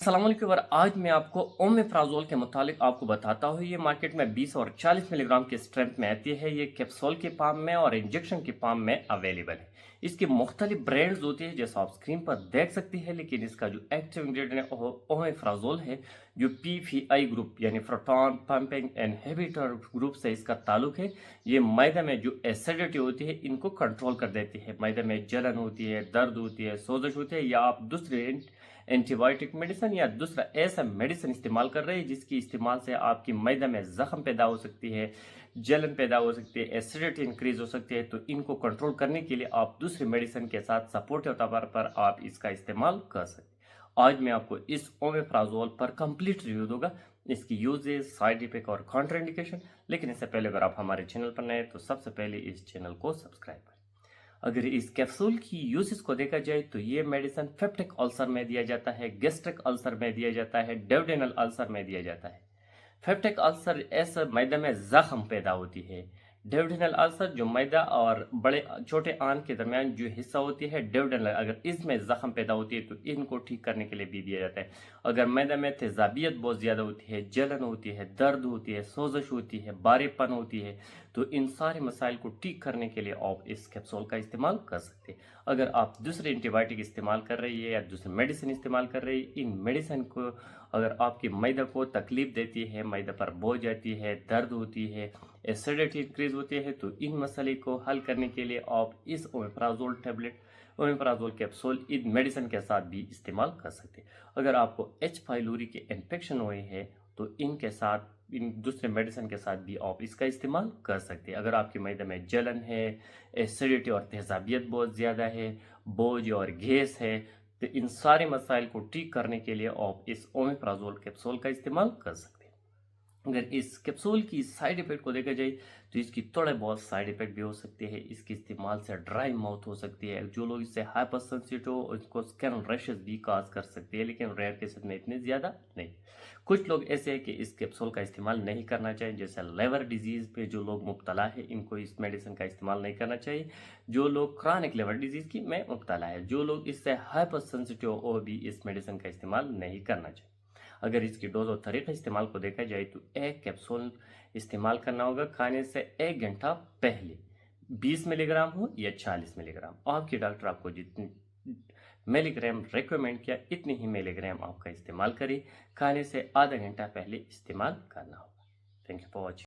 अस्सलाम वालेकुम और आज मैं आपको ओमेप्राज़ोल के मुतालिक आपको बताता हूँ। ये मार्केट में 20 और 40 मिलीग्राम की स्ट्रेंथ में आती है। ये कैप्सूल के फॉर्म में और इंजेक्शन के फॉर्म में अवेलेबल है। इसकी मुख्तलिफ ब्रांड्स होती है जैसा आप स्क्रीन पर देख सकती है, लेकिन इसका जो एक्टिव इंग्रेडिएंट है ओमेप्राज़ोल है, जो पीफीआई ग्रुप यानी प्रोटॉन पंपिंग इनहिबिटर ग्रुप से इसका ताल्लुक है। ये मैदे में जो एसिडिटी होती है इनको कंट्रोल कर देती है। मैदे में जलन होती है, दर्द होती है, सोजश होती है, या आप दूसरे एंटीबायोटिक मेडिसिन या दूसरा ऐसा मेडिसिन इस्तेमाल कर रहे हैं जिसकी इस्तेमाल से आपकी मैदा में जख्म पैदा हो सकती है, जलन पैदा हो सकती है, एसिडिटी इंक्रीज हो सकती है, तो इनको कंट्रोल करने के लिए आप दूसरी मेडिसिन के साथ सपोर्टिव तौर पर आप इसका इस्तेमाल कर सकते हैं। आज मैं आपको इस ओमेप्राज़ोल पर कंप्लीट रिव्यू दूंगा, इसकी यूजेस, साइड इफेक्ट और कॉन्ट्राइंडिकेशन। लेकिन इससे पहले अगर आप हमारे चैनल पर नए हैं तो सबसे पहले इस चैनल को सब्सक्राइब करें। अगर इस कैप्सूल की यूसेस को देखा जाए तो ये मेडिसिन पेप्टिक अल्सर में दिया जाता है, गैस्ट्रिक अल्सर में दिया जाता है, डेवडेनल अल्सर में दिया जाता है। पेप्टिक अल्सर ऐसा मैदे में जख्म पैदा होती है। डेवडेनल अल्सर जो मैदा और बड़े छोटे आंत के दरमियान जो हिस्सा होती है डेवडेनल, अगर इसमें जख्म पैदा होती है तो इनको ठीक करने के लिए भी दिया जाता है। अगर मैदे में तेजाबियत बहुत ज़्यादा होती है, जलन होती है, दर्द होती है, सोजश होती है, बारेपन होती है, तो इन सारे मसाइल को ठीक करने के लिए आप इस कैप्सूल का इस्तेमाल कर सकते हैं। अगर आप दूसरे एंटीबायोटिक इस्तेमाल कर रही है या दूसरी मेडिसिन इस्तेमाल कर रही है, इन मेडिसिन को अगर आपकी मैदा को तकलीफ देती है, मैदा पर बोझ जाती है, दर्द होती है, एसिडिटी इंक्रीज होती है, तो इन मसले को हल करने के लिए आप इस ओमेप्राज़ोल टैबलेट, ओमेप्राज़ोल कैप्सूल इन मेडिसिन के साथ भी इस्तेमाल कर सकते हैं। अगर आपको एच पाइलोरी के इन्फेक्शन हुए हैं तो इनके साथ, इन दूसरे मेडिसिन के साथ भी आप इसका इस्तेमाल कर सकते हैं। अगर आपके मैदे में जलन है, एसिडिटी और तेजाबियत बहुत ज़्यादा है, बोझ और गैस है, तो इन सारे मसाइल को ठीक करने के लिए आप इस ओमेप्राज़ोल कैप्सूल का इस्तेमाल कर सकते हैं। अगर इस कैप्सूल की साइड इफ़ेक्ट को देखा जाए तो इसकी थोड़े बहुत साइड इफ़ेक्ट भी हो सकते हैं। इसके इस्तेमाल से ड्राई माउथ हो सकती है, जो लोग इससे हाइपर सेंसिटिव हो उसको स्किन रैशेस भी काज कर सकती है, लेकिन रेयर केसेस में इतने ज़्यादा नहीं। कुछ लोग ऐसे हैं कि इस कैप्सूल का इस्तेमाल नहीं करना चाहिए, जैसे लिवर डिजीज़ पे जो लोग मुब्तला है इनको इस मेडिसिन का इस्तेमाल नहीं करना चाहिए। जो लोग क्रॉनिक लिवर डिजीज़ की में मुब्तला है, जो लोग इससे हाइपर सेंसिटिव हो भी इस मेडिसिन का इस्तेमाल नहीं करना चाहिए। अगर इसकी डोज और तरीका इस्तेमाल को देखा जाए तो एक कैप्सूल इस्तेमाल करना होगा खाने से 1 घंटा पहले। 20 मिलीग्राम हो या 40 मिलीग्राम, आपके डॉक्टर आपको जितनी मिलीग्राम रिकमेंड किया इतनी ही मिलीग्राम आपका इस्तेमाल करें। खाने से आधा घंटा पहले इस्तेमाल करना होगा। Thank you for watching.